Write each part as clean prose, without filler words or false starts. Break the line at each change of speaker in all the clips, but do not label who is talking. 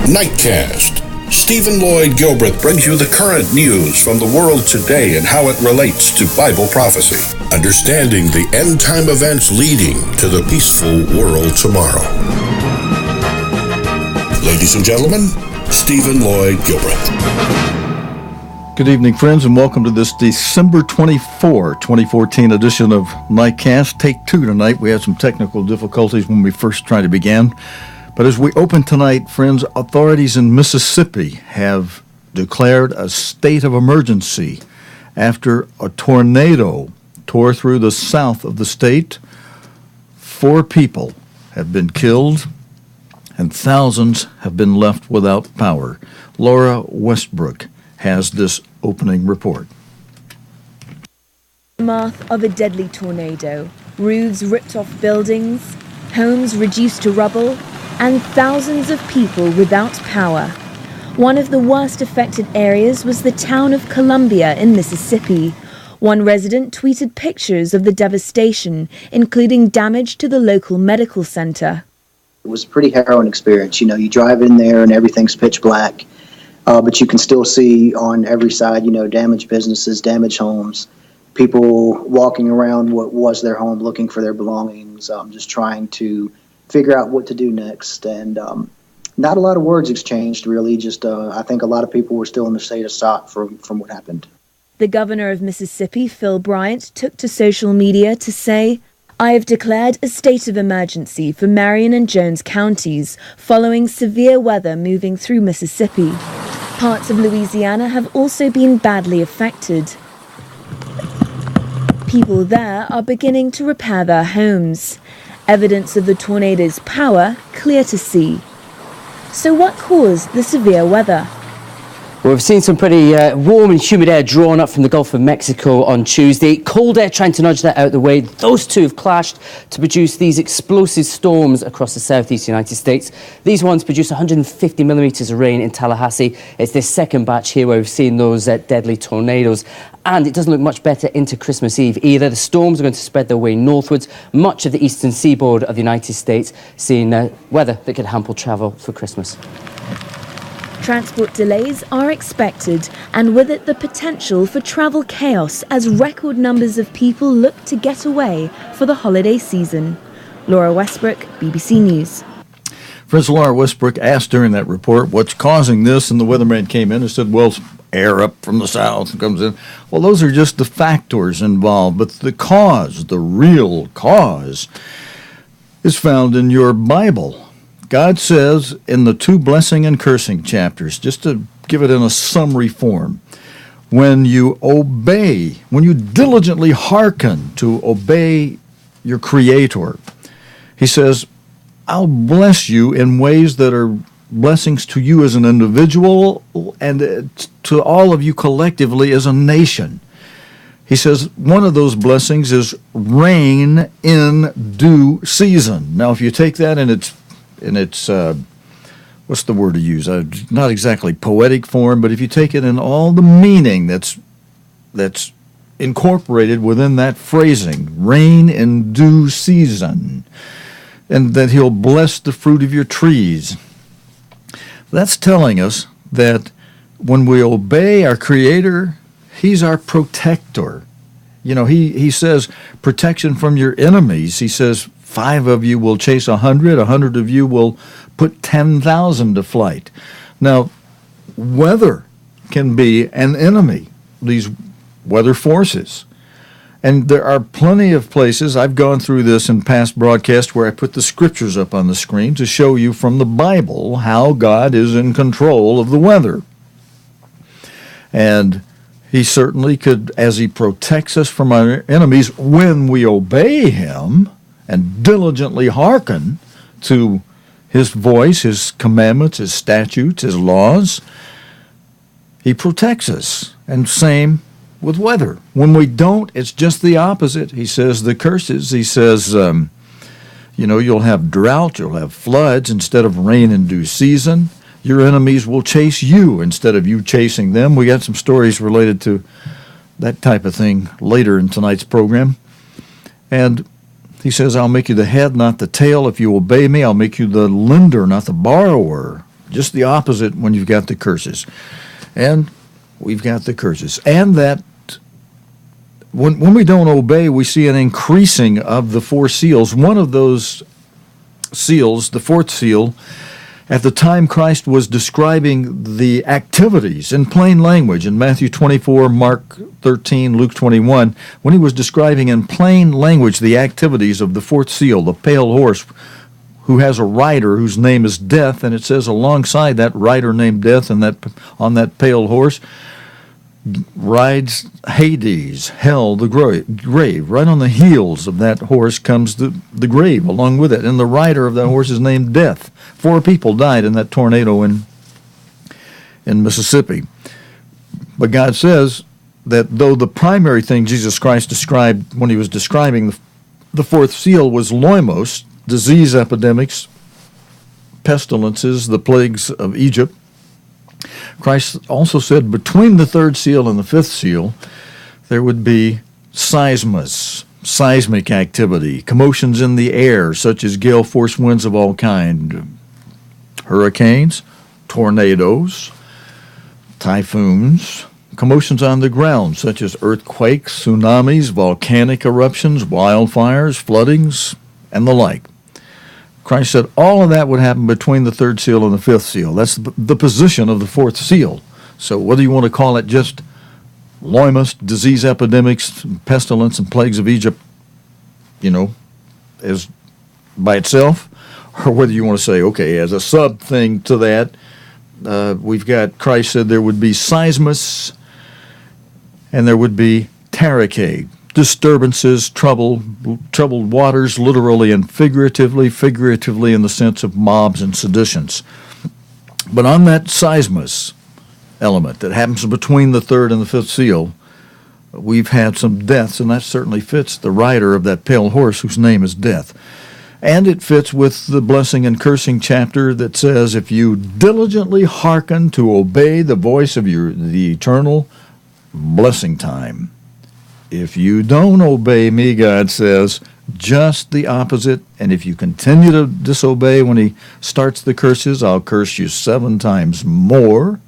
Nightcast. Stephen Lloyd Gilbreth brings you the current news from the world today and how it relates to Bible prophecy. Understanding the end-time events leading to the peaceful world tomorrow. Ladies and gentlemen, Stephen Lloyd Gilbreth.
Good evening, friends, and welcome to this December 24, 2014 edition of Nightcast. Take two tonight. We had some technical difficulties when we first tried to begin. But as we open tonight, friends, authorities in Mississippi have declared a state of emergency after a tornado tore through the south of the state. 4 people have been killed, and thousands have been left without power. Laura Westbrook has this opening report.
Aftermath of a deadly tornado, roofs ripped off buildings, homes reduced to rubble, and thousands of people without power. One of the worst affected areas was the town of Columbia in Mississippi. One resident tweeted pictures of the devastation, including damage to the local medical center.
It was a pretty harrowing experience. You know, you drive in there and everything's pitch black, but you can still see on every side, you know, damaged businesses, damaged homes, people walking around what was their home looking for their belongings, just trying to figure out what to do next. And not a lot of words exchanged, really. Just I think a lot of people were still in a state of shock from what happened.
The governor of Mississippi, Phil Bryant, took to social media to say, "I have declared a state of emergency for Marion and Jones counties following severe weather moving through Mississippi. Parts of Louisiana have also been badly affected. People there are beginning to repair their homes. Evidence of the tornado's power clear to see." So what caused the severe weather?
Well, we've seen some pretty warm and humid air drawn up from the Gulf of Mexico on Tuesday. Cold air trying to nudge that out of the way. Those two have clashed to produce these explosive storms across the southeast United States. These ones produced 150 millimetres of rain in Tallahassee. It's this second batch here where we've seen those deadly tornadoes. And it doesn't look much better into Christmas Eve either. The storms are going to spread their way northwards. Much of the eastern seaboard of the United States seeing weather that could hamper travel for Christmas.
Transport delays are expected, and with it the potential for travel chaos as record numbers of people look to get away for the holiday season. Laura Westbrook, BBC News.
Friends, Laura Westbrook asked during that report what's causing this, and the weatherman came in and said, well, air up from the south comes in. Well, those are just the factors involved, but the cause, the real cause, is found in your Bible. God says in the 2 blessing and cursing chapters, just to give it in a summary form, when you obey, when you diligently hearken to obey your Creator, He says, I'll bless you in ways that are blessings to you as an individual and to all of you collectively as a nation. He says one of those blessings is rain in due season. Now, if you take that in its what's the word to use? Not exactly poetic form, but if you take it in all the meaning that's incorporated within that phrasing, rain in due season, and that He'll bless the fruit of your trees. That's telling us that when we obey our Creator, He's our protector. You know, He says protection from your enemies. He says 5 of you will chase 100, 100 of you will put 10,000 to flight. Now, weather can be an enemy, these weather forces. And there are plenty of places, I've gone through this in past broadcasts, where I put the scriptures up on the screen to show you from the Bible how God is in control of the weather. And He certainly could, as He protects us from our enemies, when we obey Him and diligently hearken to His voice, His commandments, His statutes, His laws, He protects us. And same with weather. When we don't, it's just the opposite. He says the curses. He says, you'll have drought, you'll have floods instead of rain in due season. Your enemies will chase you instead of you chasing them. We got some stories related to that type of thing later in tonight's program. And He says, I'll make you the head, not the tail. If you obey me, I'll make you the lender, not the borrower. Just the opposite when you've got the curses. And we've got the curses. And that when we don't obey, we see an increasing of the four seals. One of those seals, the fourth seal, at the time Christ was describing the activities in plain language in Matthew 24, Mark 13, Luke 21, when he was describing in plain language the activities of the fourth seal, the pale horse, who has a rider whose name is Death, and it says alongside that rider named Death and that on that pale horse rides Hades, hell, the grave. Right on the heels of that horse comes the grave along with it, and the rider of that horse is named Death. 4 people died in that tornado in Mississippi. But God says that though the primary thing Jesus Christ described when he was describing the fourth seal was loimos, disease epidemics, pestilences, the plagues of Egypt, Christ also said between the third seal and the fifth seal, there would be seismic activity, commotions in the air, such as gale force winds of all kind, hurricanes, tornadoes, typhoons, commotions on the ground, such as earthquakes, tsunamis, volcanic eruptions, wildfires, floodings, and the like. Christ said all of that would happen between the third seal and the fifth seal. That's the position of the fourth seal. So whether you want to call it just loimos, disease epidemics, pestilence, and plagues of Egypt, as by itself, or whether you want to say, okay, as a sub thing to that, we've got Christ said there would be seismus and there would be terrake, disturbances, troubled waters, literally and figuratively in the sense of mobs and seditions. But on that seismus element that happens between the third and the fifth seal, we've had some deaths, and that certainly fits the rider of that pale horse whose name is Death. And it fits with the blessing and cursing chapter that says, if you diligently hearken to obey the voice of the eternal blessing time. If you don't obey me, God says, just the opposite. And if you continue to disobey when he starts the curses, I'll curse you 7 times more.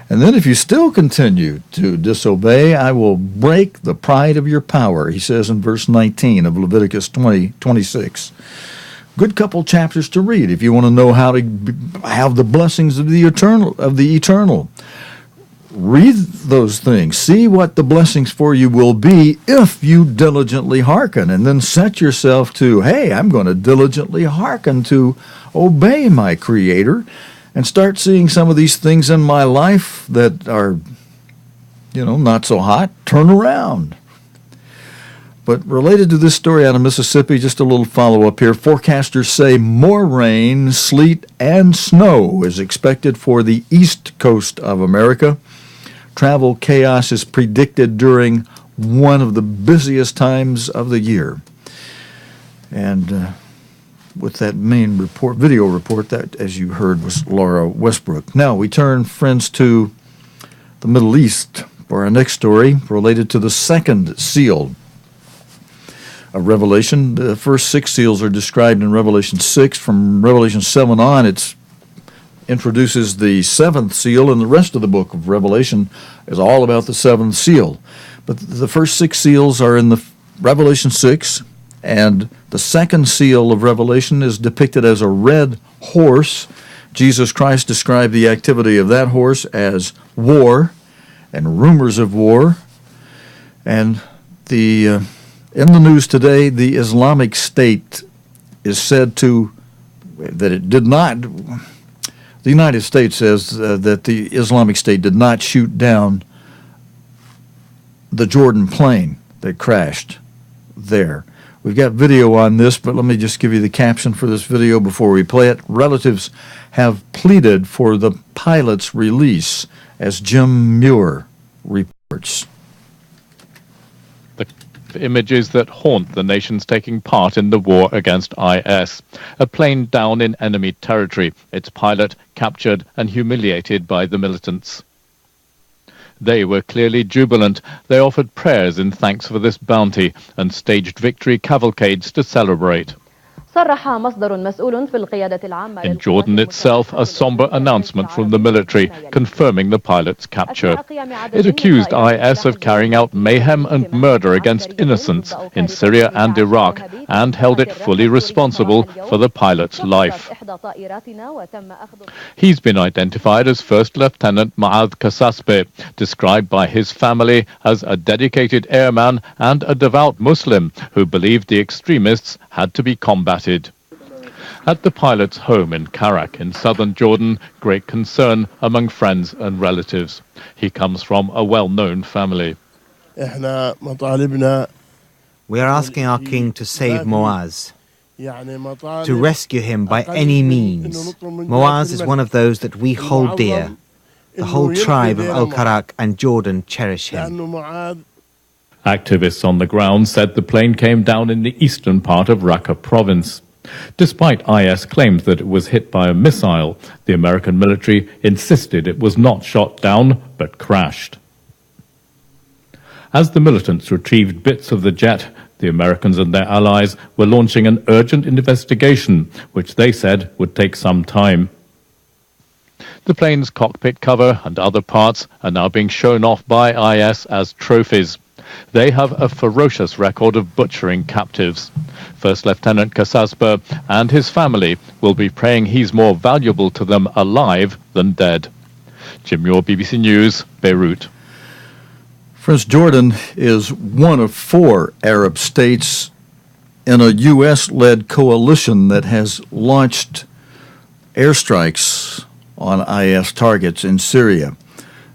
And then if you still continue to disobey, I will break the pride of your power, he says in verse 19 of Leviticus 20:26. Good couple chapters to read if you want to know how to have the blessings of the eternal. Read those things. See what the blessings for you will be if you diligently hearken, and then set yourself to, hey, I'm going to diligently hearken to obey my Creator, and start seeing some of these things in my life that are, not so hot, turn around. But related to this story out of Mississippi, just a little follow-up here. Forecasters say more rain, sleet, and snow is expected for the east coast of America. Travel chaos is predicted during one of the busiest times of the year. And with that main video report, that, as you heard, was Laura Westbrook. Now we turn, friends, to the Middle East for our next story related to the second seal of Revelation. The first 6 seals are described in Revelation 6. From Revelation 7 on, it introduces the 7th seal, and the rest of the book of Revelation is all about the 7th seal. But the first 6 seals are in the Revelation 6, and the second seal of Revelation is depicted as a red horse. Jesus Christ described the activity of that horse as war and rumors of war. And in the news today, the Islamic State is said that it did not. The United States says that the Islamic State did not shoot down the Jordan plane that crashed there. We've got video on this, but let me just give you the caption for this video before we play it. Relatives have pleaded for the pilot's release, as Jim Muir reports.
Images that haunt the nations taking part in the war against IS. A plane down in enemy territory, its pilot captured and humiliated by the militants. They were clearly jubilant. They offered prayers in thanks for this bounty and staged victory cavalcades to celebrate. In Jordan itself, a somber announcement from the military confirming the pilot's capture. It accused IS of carrying out mayhem and murder against innocents in Syria and Iraq and held it fully responsible for the pilot's life. He's been identified as First Lieutenant Maad Kasasbe, described by his family as a dedicated airman and a devout Muslim who believed the extremists had to be combated. At the pilot's home in Karak in southern Jordan, great concern among friends and relatives. He comes from a well-known family.
We are asking our king to save Moaz, to rescue him by any means. Moaz is one of those that we hold dear. The whole tribe of Al-Karak and Jordan cherish him.
Activists on the ground said the plane came down in the eastern part of Raqqa province. Despite IS claims that it was hit by a missile, the American military insisted it was not shot down but crashed. As the militants retrieved bits of the jet, the Americans and their allies were launching an urgent investigation, which they said would take some time. The plane's cockpit cover and other parts are now being shown off by IS as trophies. They have a ferocious record of butchering captives. First Lieutenant Kasasbe and his family will be praying he's more valuable to them alive than dead. Jim Muir, BBC News, Beirut.
Friends, Jordan is one of 4 Arab states in a U.S.-led coalition that has launched airstrikes on IS targets in Syria.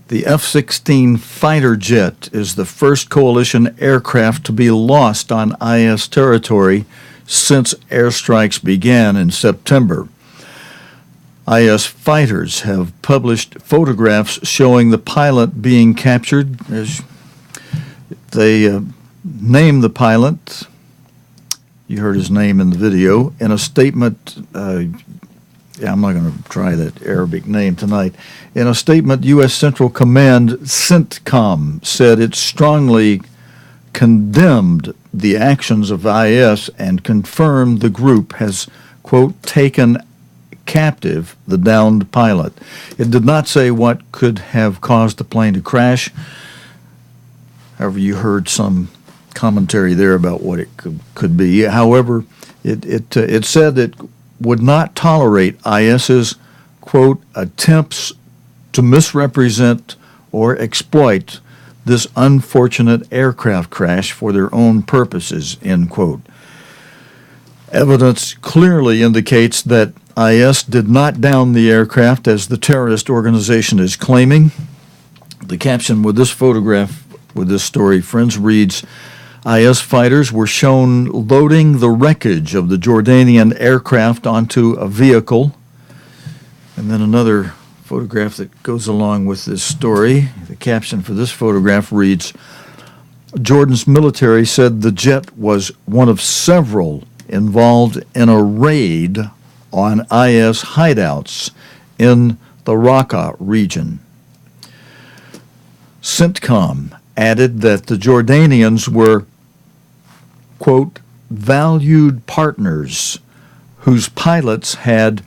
The F-16 fighter jet is the first coalition aircraft to be lost on IS territory since airstrikes began in September. IS fighters have published photographs showing the pilot being captured. They named the pilot, you heard his name in the video, in a statement. I'm not going to try that Arabic name tonight. In a statement, U.S. Central Command, CENTCOM, said it strongly condemned the actions of IS and confirmed the group has, quote, taken captive the downed pilot. It did not say what could have caused the plane to crash. However, you heard some commentary there about what it could be. However, it said it would not tolerate IS's, quote, attempts to misrepresent or exploit this unfortunate aircraft crash for their own purposes, end quote. Evidence clearly indicates that IS did not down the aircraft as the terrorist organization is claiming. The caption with this photograph, with this story, friends, reads, IS fighters were shown loading the wreckage of the Jordanian aircraft onto a vehicle. And then another photograph that goes along with this story. The caption for this photograph reads, Jordan's military said the jet was one of several involved in a raid on IS hideouts in the Raqqa region. CENTCOM added that the Jordanians were, quote, valued partners whose pilots had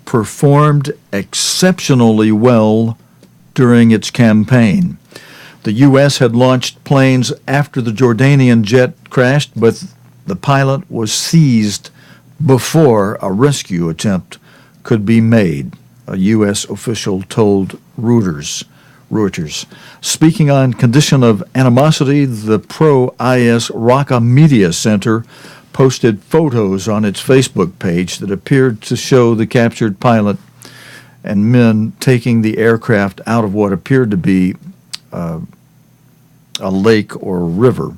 performed exceptionally well during its campaign. The U.S. had launched planes after the Jordanian jet crashed, but the pilot was seized before a rescue attempt could be made, a U.S. official told Reuters. Speaking on condition of animosity, the pro-IS Raqqa Media Center posted photos on its Facebook page that appeared to show the captured pilot and men taking the aircraft out of what appeared to be a lake or a river.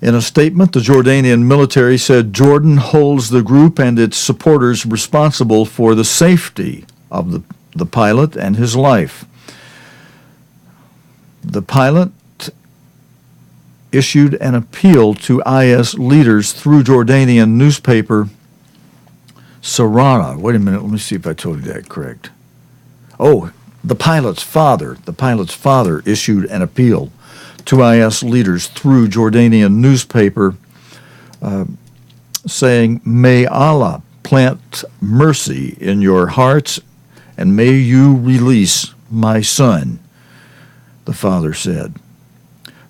In a statement, the Jordanian military said Jordan holds the group and its supporters responsible for the safety of the pilot and his life. The pilot issued an appeal to IS leaders through Jordanian newspaper Sarana. Wait a minute, let me see if I told you that correct. Oh, the pilot's father issued an appeal to IS leaders through Jordanian newspaper saying, "May Allah plant mercy in your hearts, and may you release my son," the father said.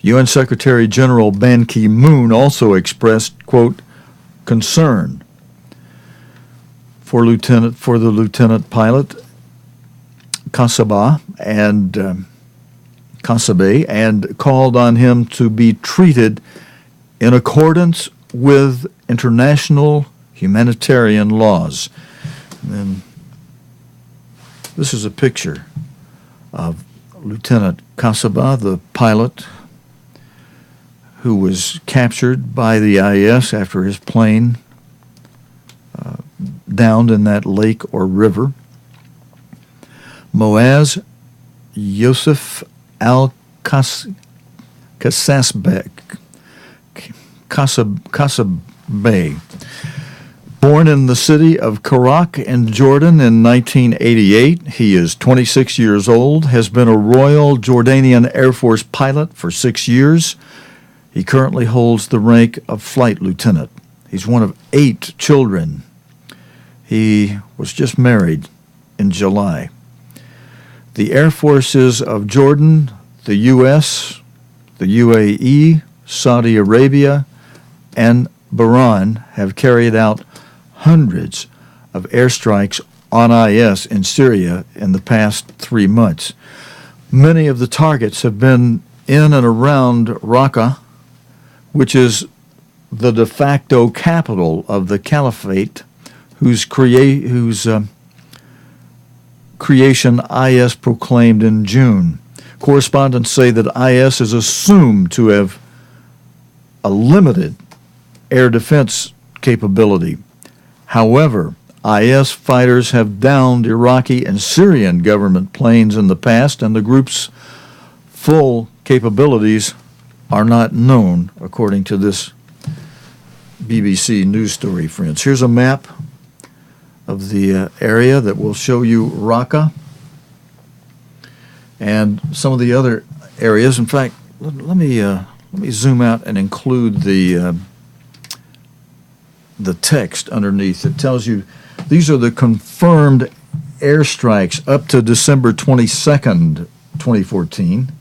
UN Secretary General Ban Ki-moon also expressed, quote, concern for the lieutenant pilot Kasabeh and called on him to be treated in accordance with international humanitarian laws. And this is a picture of Lieutenant Kasabeh, the pilot who was captured by the IS after his plane downed in that lake or river. Moaz Yosef Kasabeh, born in the city of Karak in Jordan in 1988. He is 26 years old, has been a Royal Jordanian Air Force pilot for 6 years. He currently holds the rank of flight lieutenant. He's one of 8 children. He was just married in July. The Air Forces of Jordan, the U.S., the UAE, Saudi Arabia, and Bahrain have carried out hundreds of airstrikes on IS in Syria in the past 3 months. Many of the targets have been in and around Raqqa, which is the de facto capital of the caliphate, whose creation IS proclaimed in June. Correspondents say that IS is assumed to have a limited air defense capability. However, IS fighters have downed Iraqi and Syrian government planes in the past, and the group's full capabilities are not known, according to this BBC news story, friends. Here's a map of the area that will show you Raqqa and some of the other areas. In fact, let me zoom out and include the text underneath. It tells you these are the confirmed airstrikes up to December 22nd, 2014.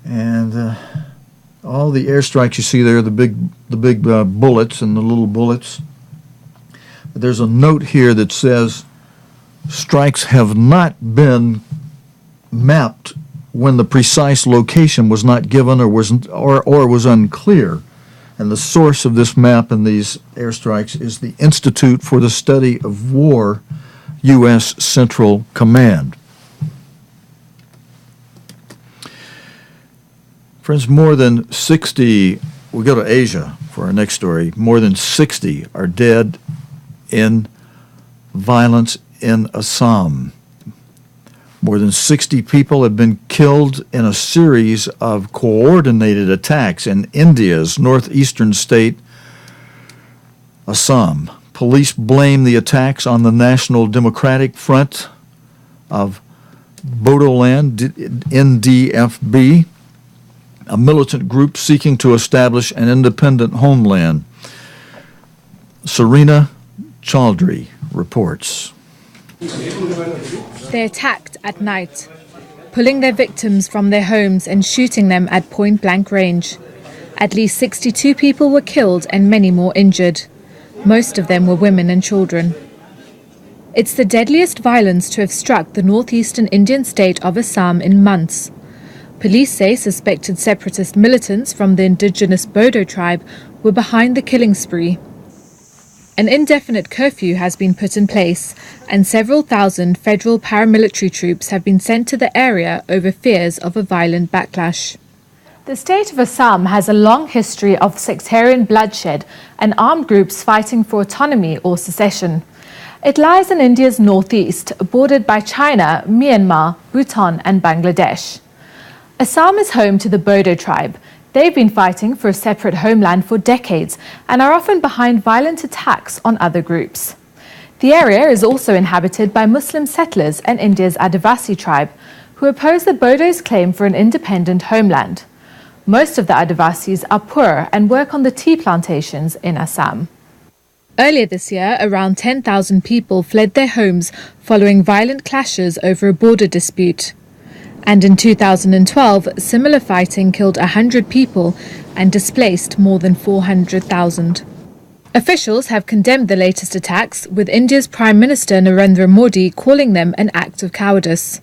And all the airstrikes you see there, the big bullets and the little bullets. There's a note here that says strikes have not been mapped when the precise location was not given or was unclear. And the source of this map and these airstrikes is the Institute for the Study of War, U.S. Central Command. Friends, more than 60, we go to Asia for our next story, more than 60 are dead in violence in Assam. More than 60 people have been killed in a series of coordinated attacks in India's northeastern state, Assam. Police blame the attacks on the National Democratic Front of Bodoland, NDFB, a militant group seeking to establish an independent homeland. Serena Chaudhry reports.
They attacked at night, pulling their victims from their homes and shooting them at point-blank range. At least 62 people were killed and many more injured. Most of them were women and children. It's the deadliest violence to have struck the northeastern Indian state of Assam in months. Police say suspected separatist militants from the indigenous Bodo tribe were behind the killing spree. An indefinite curfew has been put in place, and several thousand federal paramilitary troops have been sent to the area over fears of a violent backlash. The state of Assam has a long history of sectarian bloodshed and armed groups fighting for autonomy or secession. It lies in India's northeast, bordered by China, Myanmar, Bhutan and Bangladesh. Assam is home to the Bodo tribe. They've been fighting for a separate homeland for decades and are often behind violent attacks on other groups. The area is also inhabited by Muslim settlers and India's Adivasi tribe, who oppose the Bodo's claim for an independent homeland. Most of the Adivasis are poor and work on the tea plantations in Assam. Earlier this year, around 10,000 people fled their homes following violent clashes over a border dispute. And in 2012, similar fighting killed 100 people and displaced more than 400,000. Officials have condemned the latest attacks, with India's Prime Minister Narendra Modi calling them an act of cowardice.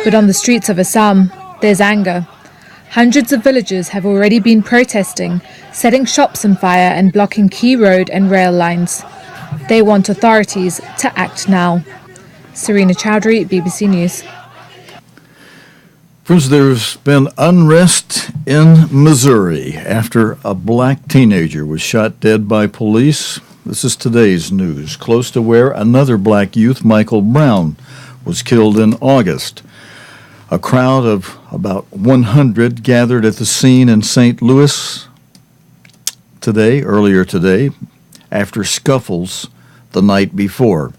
But on the streets of Assam, there's anger. Hundreds of villagers have already been protesting, setting shops on fire and blocking key road and rail lines. They want authorities to act now. Serena Chowdhury, BBC News.
Friends, there's been unrest in Missouri after a black teenager was shot dead by police. This is today's news. Close to where another black youth, Michael Brown, was killed in August. A crowd of about 100 gathered at the scene in St. Louis earlier today, after scuffles the night before.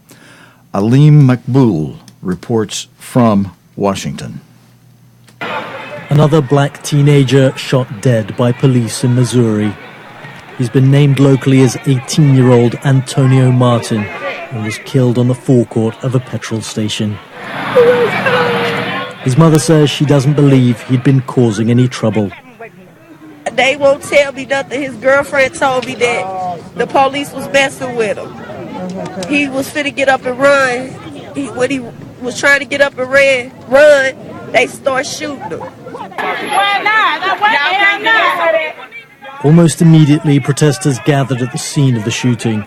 Aleem Makbul reports from Washington.
Another black teenager shot dead by police in Missouri. He's been named locally as 18-year-old Antonio Martin and was killed on the forecourt of a petrol station. His mother says she doesn't believe he'd been causing any trouble.
They won't tell me nothing. His girlfriend told me that the police was messing with him. He was finna get up and run. When he was trying to get up and run, they start shooting him.
Almost immediately, protesters gathered at the scene of the shooting.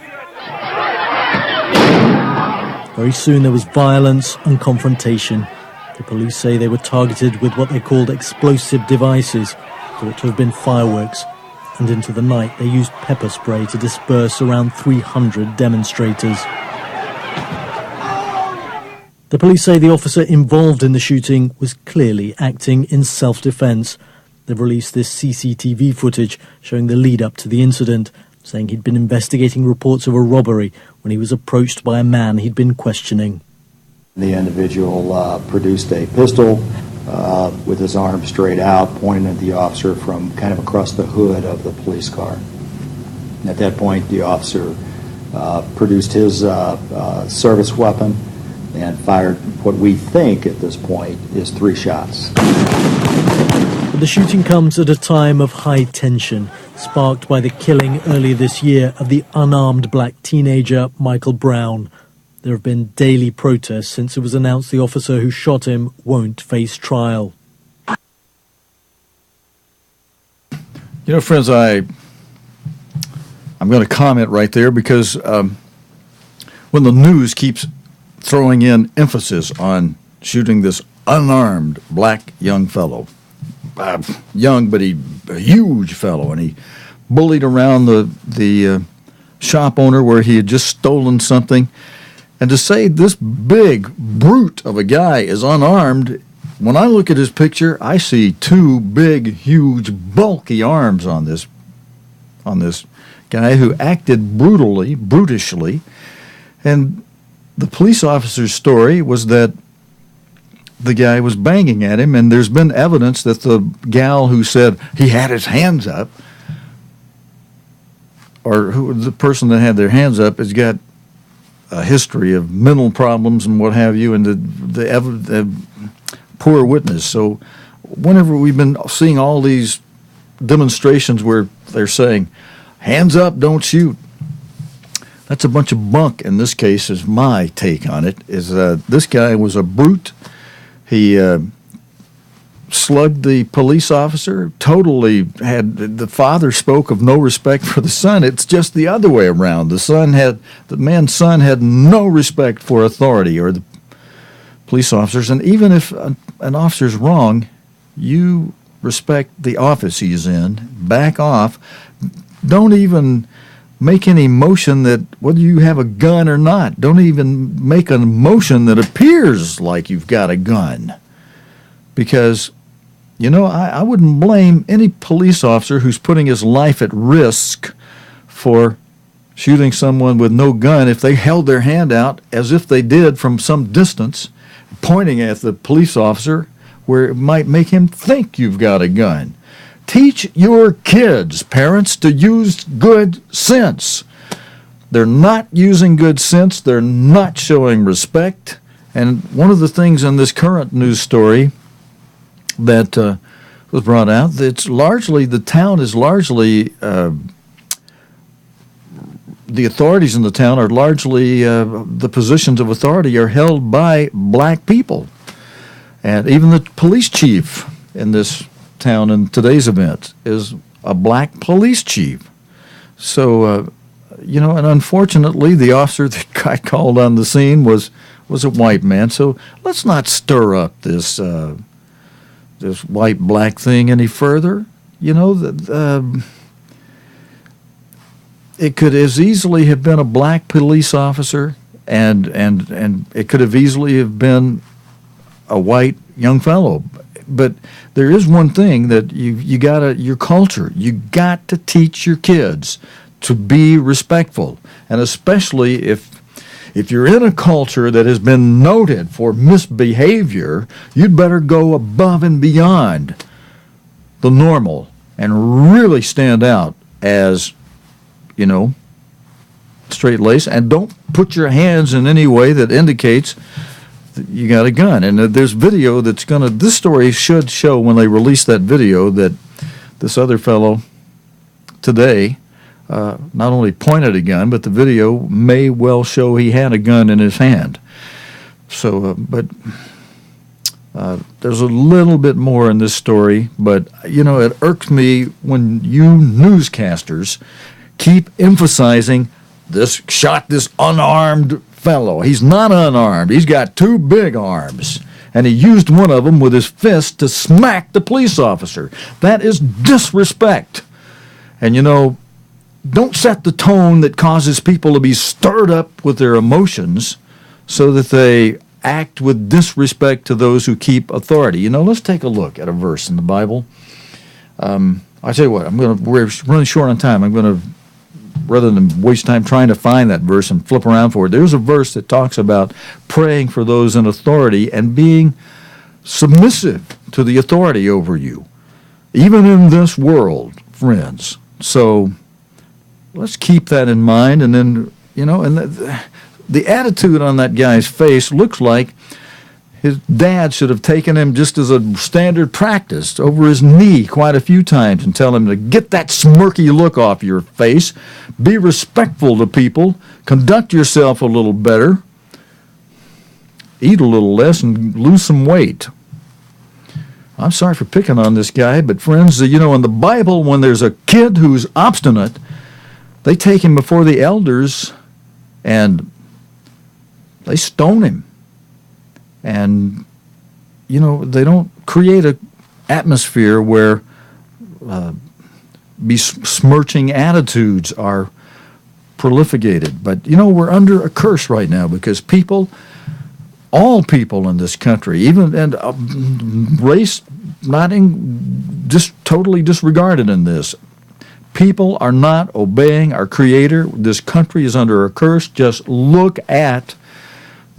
Very soon there was violence and confrontation. The police say they were targeted with what they called explosive devices, thought to have been fireworks, and into the night they used pepper spray to disperse around 300 demonstrators. The police say the officer involved in the shooting was clearly acting in self-defense. They've released this CCTV footage showing the lead-up to the incident, saying he'd been investigating reports of a robbery when he was approached by a man he'd been questioning.
The individual produced a pistol with his arm straight out, pointing at the officer from kind of across the hood of the police car. And at that point, the officer produced his service weapon and fired what we think at this point is 3 shots.
But the shooting comes at a time of high tension, sparked by the killing earlier this year of the unarmed black teenager Michael Brown. There have been daily protests since it was announced the officer who shot him won't face trial.
You know, friends, I'm going to comment right there because when the news keeps throwing in emphasis on shooting this unarmed black young fellow, young but a huge fellow, and he bullied around the shop owner where he had just stolen something. And to say this big brute of a guy is unarmed, when I look at his picture, I see 2 big, huge, bulky arms on this guy who acted brutishly. And the police officer's story was that the guy was banging at him, and there's been evidence that the gal who said he had his hands up, or the person that had their hands up, has got a history of mental problems and what have you, and the poor witness. So whenever we've been seeing all these demonstrations where they're saying, hands up, don't shoot, that's a bunch of bunk. In this case, is my take on it, is this guy was a brute. He slugged the police officer, totally had, the father spoke of no respect for the son. It's just the other way around. The man's son had no respect for authority or the police officers. And even if an officer's wrong, you respect the office he's in, back off. Don't even make any motion that, whether you have a gun or not, don't even make a motion that appears like you've got a gun. Because, you know, I wouldn't blame any police officer who's putting his life at risk for shooting someone with no gun if they held their hand out as if they did from some distance, pointing at the police officer where it might make him think you've got a gun. Teach your kids, parents, to use good sense. They're not using good sense. They're not showing respect. And one of the things in this current news story that was brought out, it's largely, the town is largely, the authorities in the town are largely, the positions of authority are held by black people. And even the police chief in this town in today's event is a black police chief. So, you know, and unfortunately, the officer that got called on the scene was a white man. So let's not stir up this this white-black thing any further. You know, it could as easily have been a black police officer, and it could have easily have been a white young fellow. But there is one thing that you gotta, your culture, you got to teach your kids to be respectful, and especially if you're in a culture that has been noted for misbehavior, you'd better go above and beyond the normal and really stand out as, you know, straight-laced, and don't put your hands in any way that indicates that you got a gun. And there's video that's gonna, this story should show when they release that video that this other fellow today not only pointed a gun, but the video may well show he had a gun in his hand. So, but there's a little bit more in this story, but, you know, it irks me when you newscasters keep emphasizing this unarmed fellow. He's not unarmed. He's got two big arms, and he used one of them with his fist to smack the police officer. That is disrespect. And, you know, don't set the tone that causes people to be stirred up with their emotions so that they act with disrespect to those who keep authority. You know, let's take a look at a verse in the Bible. I tell you what, we're running short on time. I'm going to, rather than waste time trying to find that verse and flip around for it, there's a verse that talks about praying for those in authority and being submissive to the authority over you, even in this world, friends. So let's keep that in mind. And then, you know, and the attitude on that guy's face looks like his dad should have taken him just as a standard practice over his knee quite a few times and tell him to get that smirky look off your face, be respectful to people, conduct yourself a little better, eat a little less, and lose some weight. I'm sorry for picking on this guy, but friends, you know, in the Bible, when there's a kid who's obstinate, they take him before the elders and they stone him. And, you know, they don't create an atmosphere where besmirching attitudes are prolificated. But, you know, we're under a curse right now because people, all people in this country, even and race not just totally disregarded in this, people are not obeying our Creator. This country is under a curse. Just look at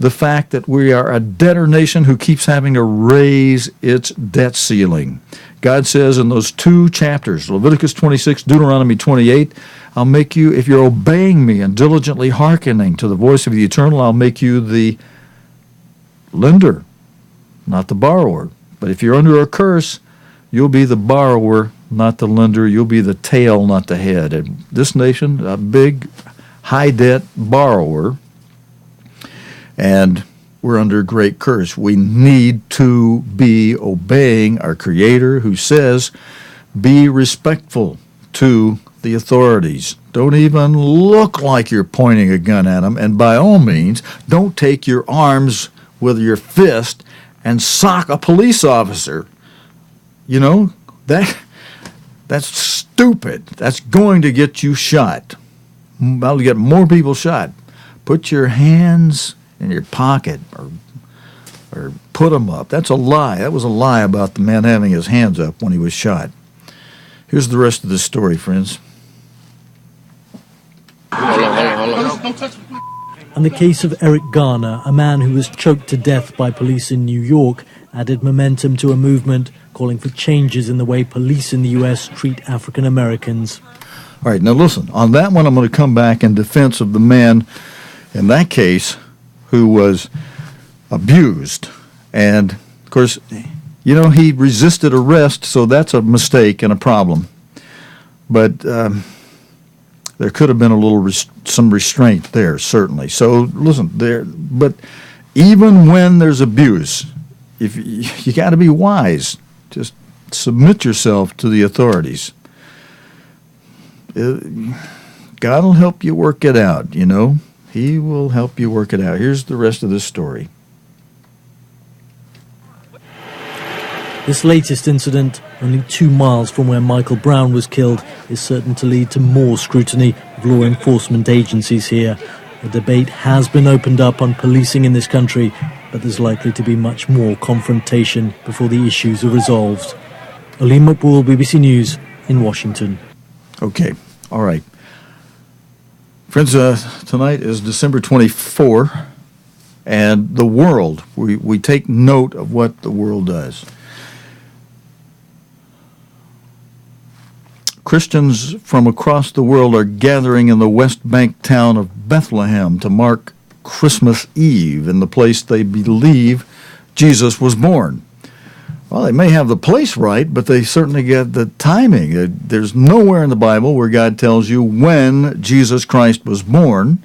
the fact that we are a debtor nation who keeps having to raise its debt ceiling. God says in those two chapters, Leviticus 26, Deuteronomy 28, I'll make you, if you're obeying me and diligently hearkening to the voice of the Eternal, I'll make you the lender, not the borrower. But if you're under a curse, you'll be the borrower, not the lender. You'll be the tail, not the head. And this nation, a big, high-debt borrower, and we're under a great curse. We need to be obeying our Creator who says, be respectful to the authorities. Don't even look like you're pointing a gun at them. And by all means, don't take your arms with your fist and sock a police officer. You know, that's stupid. That's going to get you shot. That'll get more people shot. Put your hands in your pocket or put them up. That's a lie. That was a lie about the man having his hands up when he was shot. Here's the rest of the story, friends.
And the case of Eric Garner, a man who was choked to death by police in New York, added momentum to a movement calling for changes in the way police in the U.S. treat African Americans.
All right, now listen, on that one I'm going to come back in defense of the man in that case who was abused. And, of course, you know, he resisted arrest, so that's a mistake and a problem. But there could have been a little some restraint there, certainly. So, listen, but even when there's abuse, if you got to be wise. Just submit yourself to the authorities. God will help you work it out, you know. He will help you work it out. Here's the rest of this story.
This latest incident, only 2 miles from where Michael Brown was killed, is certain to lead to more scrutiny of law enforcement agencies here. A debate has been opened up on policing in this country, but there's likely to be much more confrontation before the issues are resolved. Olim Makbul, BBC News in Washington.
Okay, all right. Friends, tonight is December 24, and the world, we take note of what the world does. Christians from across the world are gathering in the West Bank town of Bethlehem to mark Christmas Eve in the place they believe Jesus was born. Well, they may have the place right, but they certainly get the timing. There's nowhere in the Bible where God tells you when Jesus Christ was born.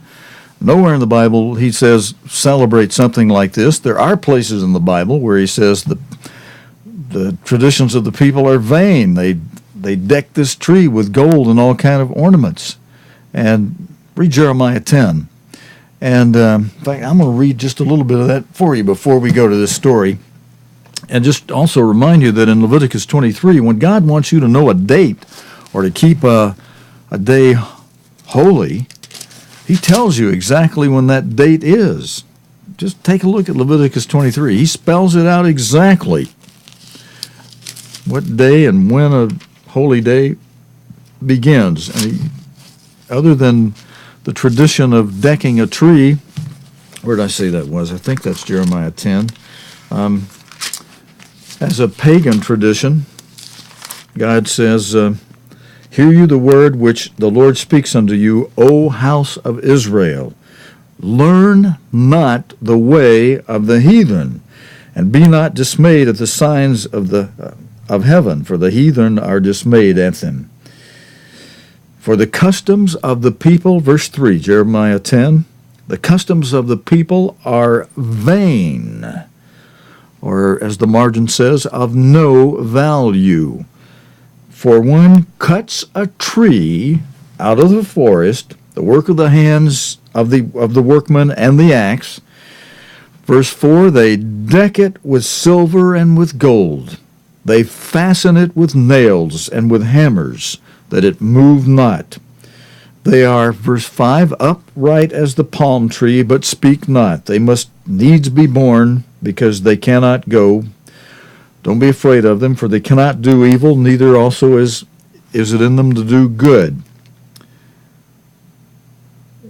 Nowhere in the Bible he says celebrate something like this. There are places in the Bible where he says the traditions of the people are vain. They deck this tree with gold and all kind of ornaments. And read Jeremiah 10. And in fact, I'm going to read just a little bit of that for you before we go to this story. And just also remind you that in Leviticus 23, when God wants you to know a date or to keep a day holy, he tells you exactly when that date is. Just take a look at Leviticus 23. He spells it out exactly what day and when a holy day begins. And other than the tradition of decking a tree, where did I say that was? I think that's Jeremiah 10. As a pagan tradition, God says, hear you the word which the Lord speaks unto you, O house of Israel. Learn not the way of the heathen, and be not dismayed at the signs of heaven, for the heathen are dismayed at them. For the customs of the people, verse 3, Jeremiah 10, the customs of the people are vain, or as the margin says, of no value. For one cuts a tree out of the forest, the work of the hands of the workman and the axe. Verse 4, they deck it with silver and with gold. They fasten it with nails and with hammers, that it move not. They are, verse 5, upright as the palm tree, but speak not. They must needs be born, because they cannot go. Don't be afraid of them, for they cannot do evil, neither also is it in them to do good.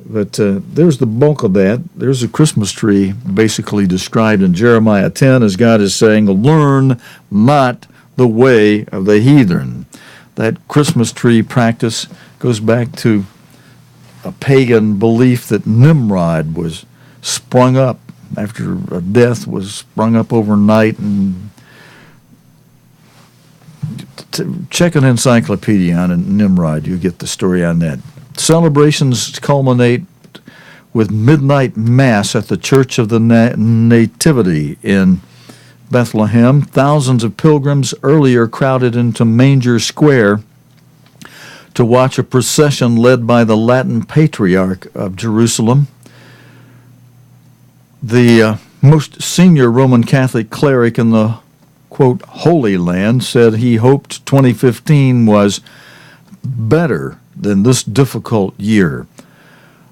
But there's the bulk of that. There's a Christmas tree basically described in Jeremiah 10 as God is saying, learn not the way of the heathen. That Christmas tree practice goes back to a pagan belief that Nimrod was sprung up after a death was sprung up overnight. And check an encyclopedia on Nimrod, you get the story on that. Celebrations culminate with midnight mass at the Church of the Nativity in Bethlehem. Thousands of pilgrims earlier crowded into Manger Square to watch a procession led by the Latin Patriarch of Jerusalem. The most senior Roman Catholic cleric in the, quote, Holy Land said he hoped 2015 was better than this difficult year.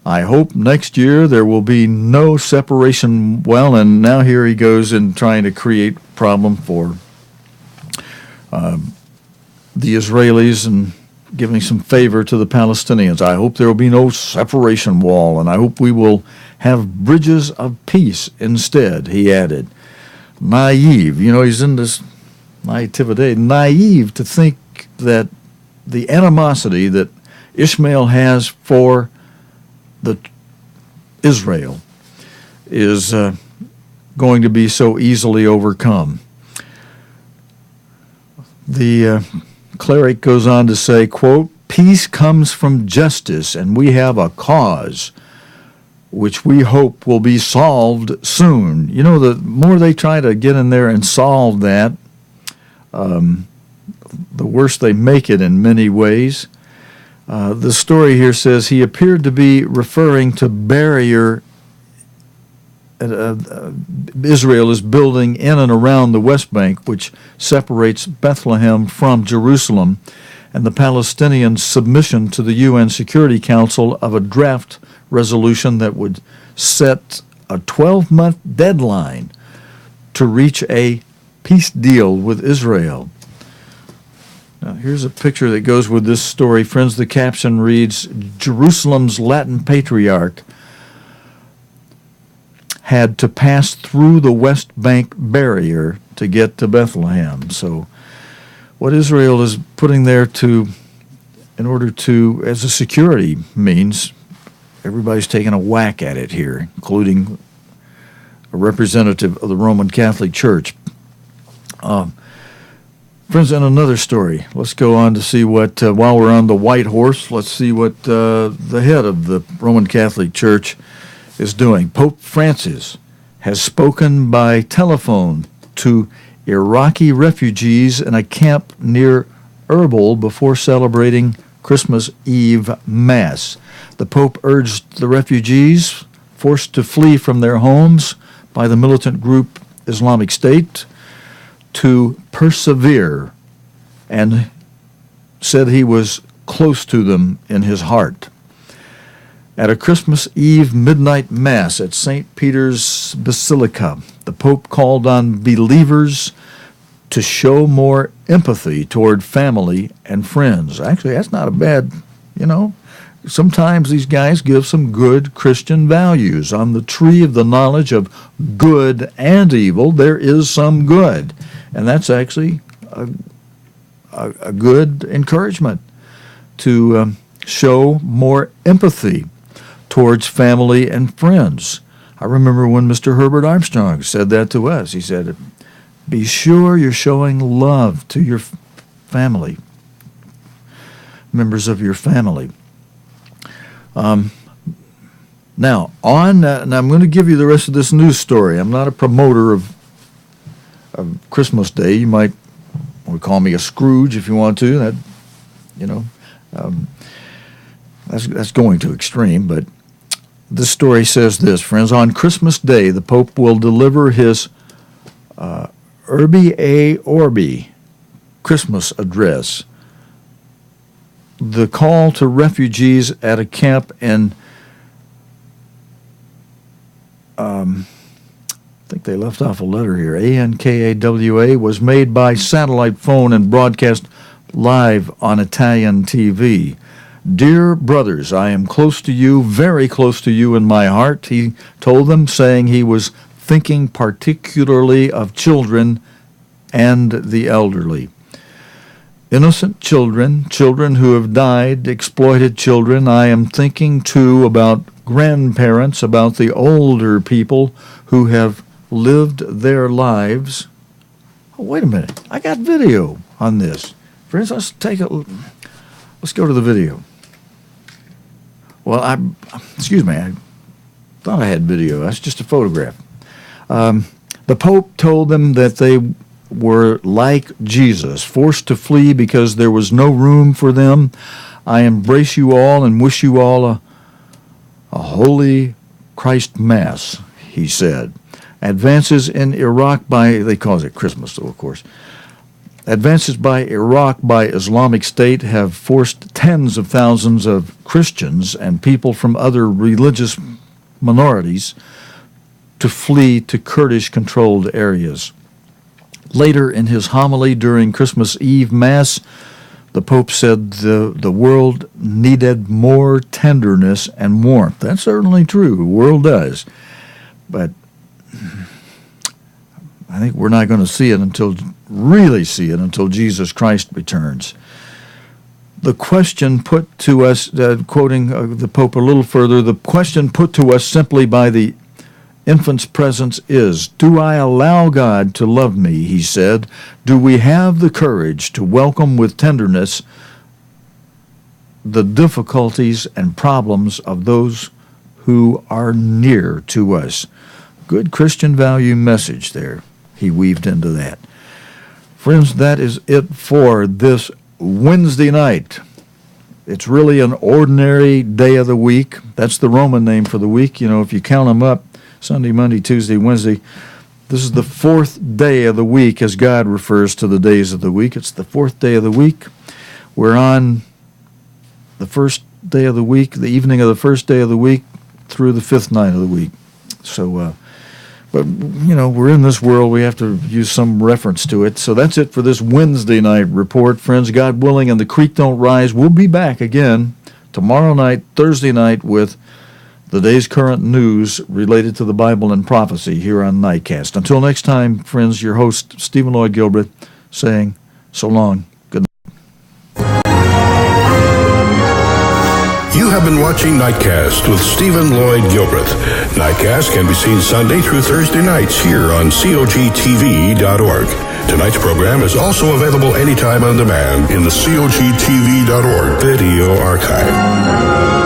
I hope next year there will be no separation. Well, and now here he goes in trying to create problem for the Israelis and giving some favor to the Palestinians. I hope there will be no separation wall, and I hope we will have bridges of peace instead, he added. Naive. You know, he's in this naive to think that the animosity that Ishmael has for Israel is going to be so easily overcome. The cleric goes on to say, quote, "Peace comes from justice, and we have a cause which we hope will be solved soon." You know, the more they try to get in there and solve that, the worse they make it in many ways. The story here says he appeared to be referring to barrier Israel is building in and around the West Bank, which separates Bethlehem from Jerusalem, and the Palestinian submission to the UN Security Council of a draft resolution that would set a 12-month deadline to reach a peace deal with Israel. Now, here's a picture that goes with this story. Friends, the caption reads, "Jerusalem's Latin patriarch had to pass through the West Bank barrier to get to Bethlehem." So what Israel is putting there in order to, as a security means, everybody's taking a whack at it here, including a representative of the Roman Catholic Church. Friends, in another story, let's go on to see what, while we're on the white horse, let's see what the head of the Roman Catholic Church is doing. Pope Francis has spoken by telephone to Iraqi refugees in a camp near Erbil before celebrating Christmas Eve Mass. The Pope urged the refugees forced to flee from their homes by the militant group Islamic State to persevere, and said he was close to them in his heart. At a Christmas Eve midnight Mass at St. Peter's Basilica, the Pope called on believers to show more empathy toward family and friends. Actually, that's not a bad, sometimes these guys give some good Christian values. On the tree of the knowledge of good and evil, there is some good. And that's actually a good encouragement to show more empathy towards family and friends. I remember when Mr. Herbert Armstrong said that to us. He said, be sure you're showing love to your family, members of your family. Now, I'm going to give you the rest of this news story. I'm not a promoter of Christmas Day. You might want to call me a Scrooge if you want to. That's going to extreme, but this story says this, friends. On Christmas Day, the Pope will deliver his Urbi et Orbi Christmas address. The call to refugees at a camp in, I think they left off a letter here, ANKAWA, was made by satellite phone and broadcast live on Italian TV. Dear brothers, I am close to you, very close to you in my heart, he told them, saying he was thinking particularly of children and the elderly. Innocent children, children who have died, exploited children. I am thinking, too, about grandparents, about the older people who have lived their lives. Oh, wait a minute. I got video on this. Friends, let's go to the video. Well, I thought I had video. That's just a photograph. The Pope told them that they were like Jesus, forced to flee because there was no room for them. I embrace you all and wish you all a holy Christ Mass, he said. Advances in Iraq they call it Christmas, though, of course. Advances by Iraq by Islamic State have forced tens of thousands of Christians and people from other religious minorities to flee to Kurdish-controlled areas. Later in his homily during Christmas Eve Mass, the Pope said the world needed more tenderness and warmth. That's certainly true. The world does. But I think we're not going to really see it until Jesus Christ returns. The question put to us, quoting the Pope a little further, the question put to us simply by the infant's presence is, do I allow God to love me, he said. Do we have the courage to welcome with tenderness the difficulties and problems of those who are near to us? Good Christian value message there he weaved into that. Friends, that is it for this Wednesday night. It's really an ordinary day of the week. That's the Roman name for the week. You know, if you count them up, Sunday, Monday, Tuesday, Wednesday, this is the fourth day of the week as God refers to the days of the week. It's the fourth day of the week. We're on the first day of the week, the evening of the first day of the week, through the fifth night of the week. So, but, you know, we're in this world. We have to use some reference to it. So that's it for this Wednesday night report. Friends, God willing, and the creek don't rise. We'll be back again tomorrow night, Thursday night, with the day's current news related to the Bible and prophecy here on Nightcast. Until next time, friends, your host, Stephen Lloyd Gilbreth, saying so long. Good night.
You have been watching Nightcast with Stephen Lloyd Gilbreth. Nightcast can be seen Sunday through Thursday nights here on cogtv.org. Tonight's program is also available anytime on demand in the cogtv.org video archive.